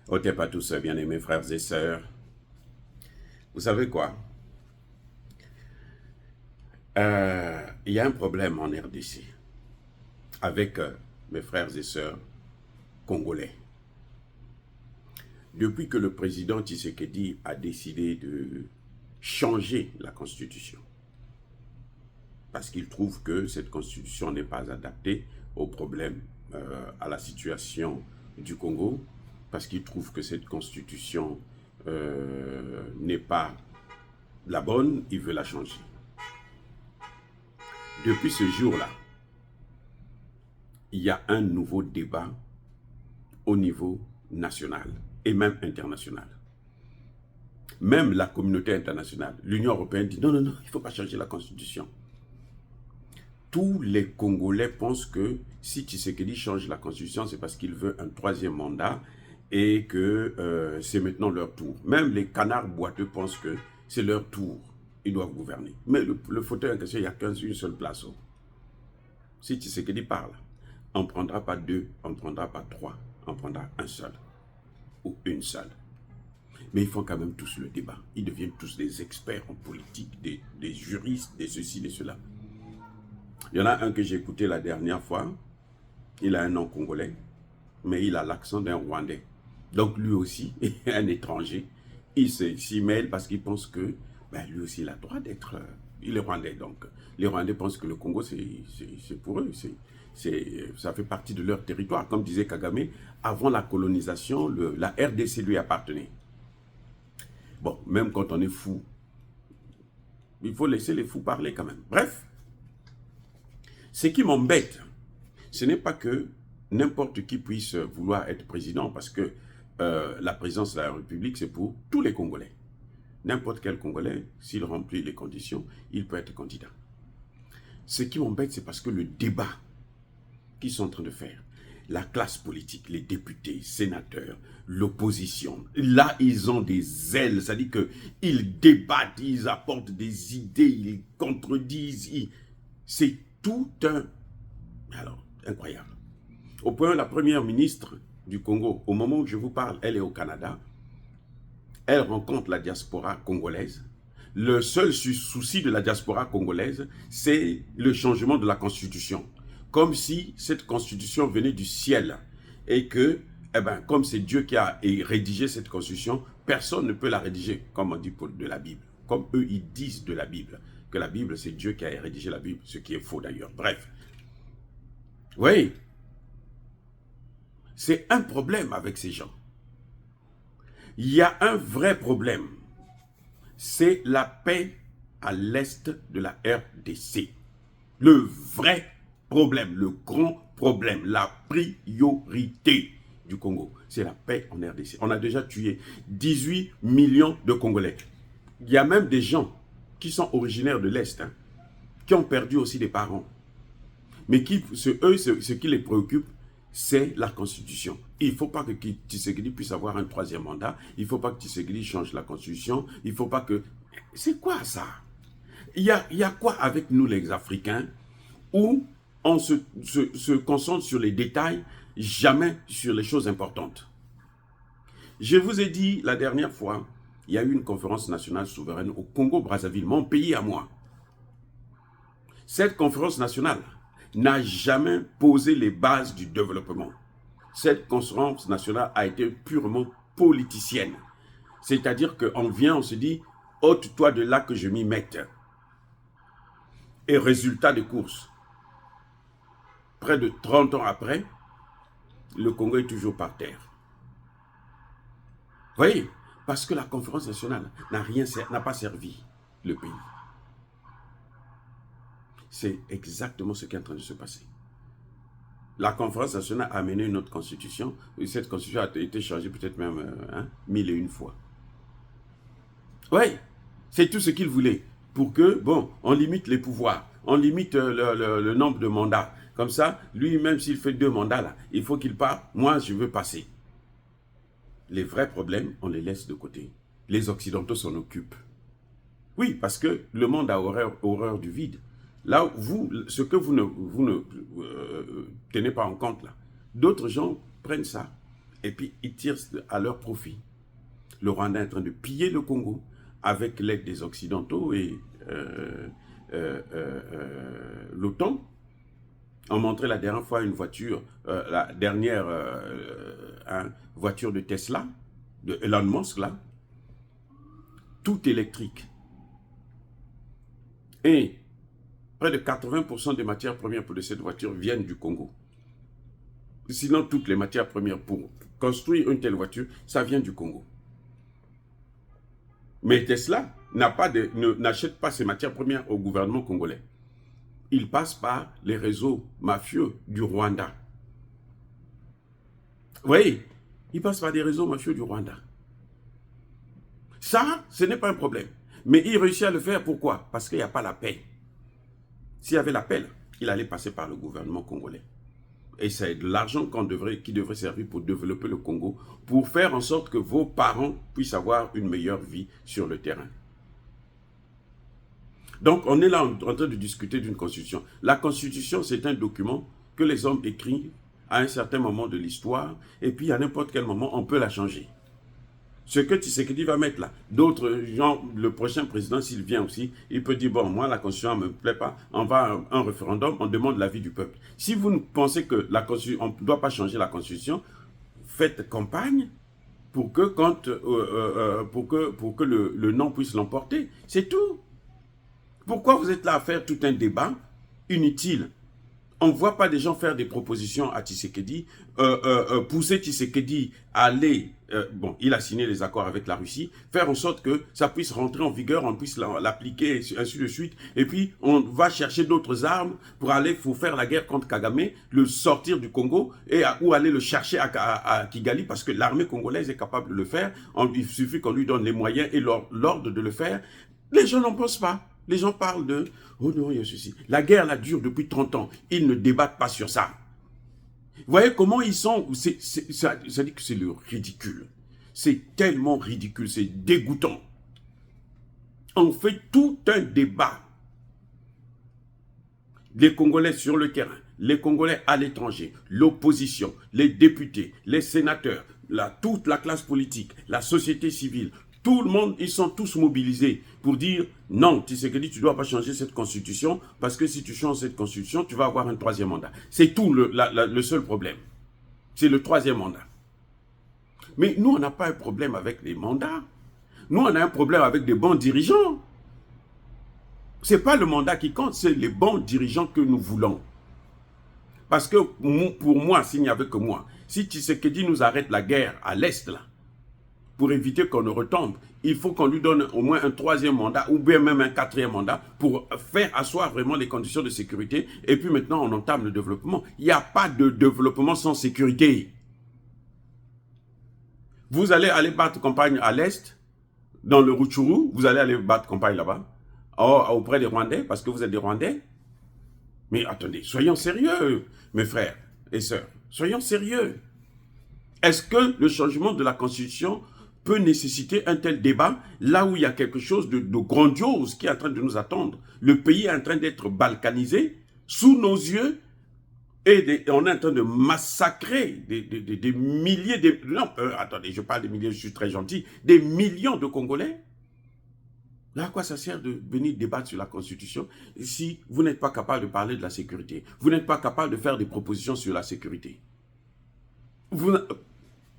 Otep à tous, bien-aimés frères et sœurs. Vous savez quoi? Il y a un problème en RDC avec mes frères et sœurs congolais. Depuis que le président Tshisekedi a décidé de changer la constitution, parce qu'il trouve que cette constitution n'est pas adaptée aux problèmes, à la situation du Congo, parce qu'il trouve que cette constitution n'est pas la bonne, il veut la changer. Depuis ce jour-là, il y a un nouveau débat au niveau national et même international. Même la communauté internationale, l'Union européenne dit non, il ne faut pas changer la constitution. Tous les Congolais pensent que si Tshisekedi change la constitution, c'est parce qu'il veut un troisième mandat et que c'est maintenant leur tour. Même les canards boiteux pensent que c'est leur tour, ils doivent gouverner. Mais le fauteuil en question, il n'y a qu'une seule place. Si Tshisekedi parle, on ne prendra pas deux, on ne prendra pas trois, on prendra un seul ou une seule. Mais ils font quand même tous le débat. Ils deviennent tous des experts en politique, des juristes, des ceci, des cela. Il y en a un que j'ai écouté la dernière fois. Il a un nom congolais, mais il a l'accent d'un Rwandais. Donc lui aussi, un étranger, il s'y mêle parce qu'il pense que lui aussi il a le droit d'être... il est Rwandais, donc les Rwandais pensent que le Congo c'est pour eux, ça fait partie de leur territoire. Comme disait Kagame, avant la colonisation, la RDC lui appartenait. Bon, même quand on est fou, il faut laisser les fous parler quand même. Bref, ce qui m'embête, ce n'est pas que n'importe qui puisse vouloir être président, parce que la présidence de la République, c'est pour tous les Congolais. N'importe quel Congolais, s'il remplit les conditions, il peut être candidat. Ce qui m'embête, c'est parce que le débat qu'ils sont en train de faire, la classe politique, les députés, sénateurs, l'opposition, là, ils ont des ailes, c'est-à-dire qu'ils débattent, ils apportent des idées, ils contredisent, c'est tout un... Alors, incroyable. Au point, la première ministre du Congo, au moment où je vous parle, elle est au Canada, elle rencontre la diaspora congolaise. Le seul souci de la diaspora congolaise, c'est le changement de la constitution. Comme si cette constitution venait du ciel et que, comme c'est Dieu qui a rédigé cette constitution, personne ne peut la rédiger, comme on dit de la Bible. Comme eux, ils disent de la Bible, que la Bible, c'est Dieu qui a rédigé la Bible, ce qui est faux d'ailleurs. Bref. Oui. C'est un problème avec ces gens. Il y a un vrai problème. C'est la paix à l'est de la RDC. Le vrai problème, le grand problème, la priorité du Congo, c'est la paix en RDC. On a déjà tué 18 millions de Congolais. Il y a même des gens qui sont originaires de l'Est, qui ont perdu aussi des parents. Mais ce qui les préoccupe, c'est la Constitution. Il ne faut pas que Tshisekedi puisse avoir un troisième mandat. Il ne faut pas que Tshisekedi change la Constitution. Il ne faut pas que... C'est quoi ça? Il y a quoi avec nous les Africains où on se concentre sur les détails, jamais sur les choses importantes? Je vous ai dit la dernière fois, il y a eu une conférence nationale souveraine au Congo-Brazzaville, mon pays à moi. Cette conférence nationale n'a jamais posé les bases du développement. Cette conférence nationale a été purement politicienne. C'est-à-dire qu'on vient, on se dit, ôte-toi de là que je m'y mette. Et résultat de course, près de 30 ans après, le Congo est toujours par terre. Vous voyez? Parce que la conférence nationale n'a pas servi le pays. C'est exactement ce qui est en train de se passer. La conférence nationale a amené une autre constitution. Et cette constitution a été changée peut-être même 1001 fois. Oui, c'est tout ce qu'il voulait. Pour que, on limite les pouvoirs. On limite le nombre de mandats. Comme ça, lui, même s'il fait 2 mandats, là, il faut qu'il parte. Moi, je veux passer. Les vrais problèmes, on les laisse de côté. Les Occidentaux s'en occupent. Oui, parce que le monde a horreur du vide. Là, ce que vous ne tenez pas en compte, là, d'autres gens prennent ça Et puis, ils tirent à leur profit. Le Rwanda est en train de piller le Congo avec l'aide des Occidentaux et l'OTAN. On montrait la dernière fois une voiture, la dernière voiture de Tesla, de Elon Musk, là, tout électrique. Et près de 80% des matières premières pour cette voiture viennent du Congo. Sinon, toutes les matières premières pour construire une telle voiture, ça vient du Congo. Mais Tesla n'achète pas ses matières premières au gouvernement congolais. Il passe par les réseaux mafieux du Rwanda. Oui, il passe par des réseaux mafieux du Rwanda. Ça, ce n'est pas un problème. Mais il réussit à le faire, pourquoi? Parce qu'il n'y a pas la paix. S'il y avait la paix, il allait passer par le gouvernement congolais. Et c'est de l'argent qui devrait servir pour développer le Congo, pour faire en sorte que vos parents puissent avoir une meilleure vie sur le terrain. Donc, on est là en train de discuter d'une constitution. La constitution, c'est un document que les hommes écrivent à un certain moment de l'histoire, et puis à n'importe quel moment, on peut la changer. Ce que Tshisekedi va mettre là, d'autres gens, le prochain président, s'il vient aussi, il peut dire, bon, moi, la constitution ne me plaît pas, on va à un référendum, on demande l'avis du peuple. Si vous pensez que la constitution, on ne doit pas changer la constitution, faites campagne pour que, le non puisse l'emporter. C'est tout. Pourquoi vous êtes là à faire tout un débat inutile? On ne voit pas des gens faire des propositions à Tshisekedi, pousser Tshisekedi à aller, bon, il a signé les accords avec la Russie, faire en sorte que ça puisse rentrer en vigueur, on puisse l'appliquer, ainsi de suite, et puis on va chercher d'autres armes pour faire la guerre contre Kagame, le sortir du Congo, ou aller le chercher à Kigali, parce que l'armée congolaise est capable de le faire, il suffit qu'on lui donne les moyens et l'ordre de le faire. Les gens n'en pensent pas. Les gens parlent de « Oh non, il y a ceci ». La guerre, là, dure depuis 30 ans. Ils ne débattent pas sur ça. Vous voyez comment ils sont... Ça dit que c'est le ridicule. C'est tellement ridicule, c'est dégoûtant. On fait tout un débat. Les Congolais sur le terrain, les Congolais à l'étranger, l'opposition, les députés, les sénateurs, toute la classe politique, la société civile, tout le monde, ils sont tous mobilisés pour dire non, Tshisekedi, tu ne dois pas changer cette constitution parce que si tu changes cette constitution, tu vas avoir un troisième mandat. C'est tout le seul problème. C'est le troisième mandat. Mais nous, on n'a pas un problème avec les mandats. Nous, on a un problème avec des bons dirigeants. Ce n'est pas le mandat qui compte, c'est les bons dirigeants que nous voulons. Parce que pour moi, s'il n'y avait que moi, si Tshisekedi nous arrête la guerre à l'Est, là, pour éviter qu'on ne retombe, il faut qu'on lui donne au moins un troisième mandat ou bien même un quatrième mandat pour faire asseoir vraiment les conditions de sécurité et puis maintenant on entame le développement. Il n'y a pas de développement sans sécurité. Vous allez aller battre campagne à l'Est, dans le Rutshuru, vous allez aller battre campagne là-bas, auprès des Rwandais, parce que vous êtes des Rwandais. Mais attendez, soyons sérieux, mes frères et sœurs, soyons sérieux. Est-ce que le changement de la Constitution peut nécessiter un tel débat, là où il y a quelque chose de grandiose qui est en train de nous attendre? Le pays est en train d'être balkanisé sous nos yeux et on est en train de massacrer des milliers de... Non, attendez, je parle des milliers, je suis très gentil, des millions de Congolais. Là, à quoi ça sert de venir débattre sur la Constitution si vous n'êtes pas capable de parler de la sécurité? Vous n'êtes pas capable de faire des propositions sur la sécurité?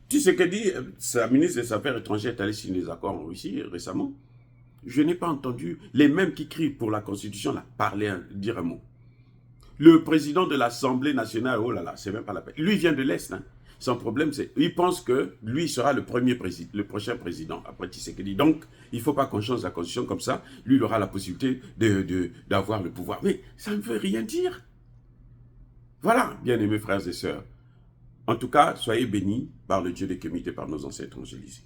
Tshisekedi, sa ministre des Affaires étrangères est allé signer des accords en Russie récemment. Je n'ai pas entendu les mêmes qui crient pour la Constitution là, dire un mot. Le président de l'Assemblée nationale, oh là là, c'est même pas la peine. Lui vient de l'Est. Hein. Son problème, c'est il pense que lui sera le prochain président après Tshisekedi. Donc, il ne faut pas qu'on change la Constitution comme ça. Lui, il aura la possibilité d'avoir le pouvoir. Mais ça ne veut rien dire. Voilà, bien-aimés frères et sœurs. En tout cas, soyez bénis par le Dieu des Kémites et par nos ancêtres angélisés.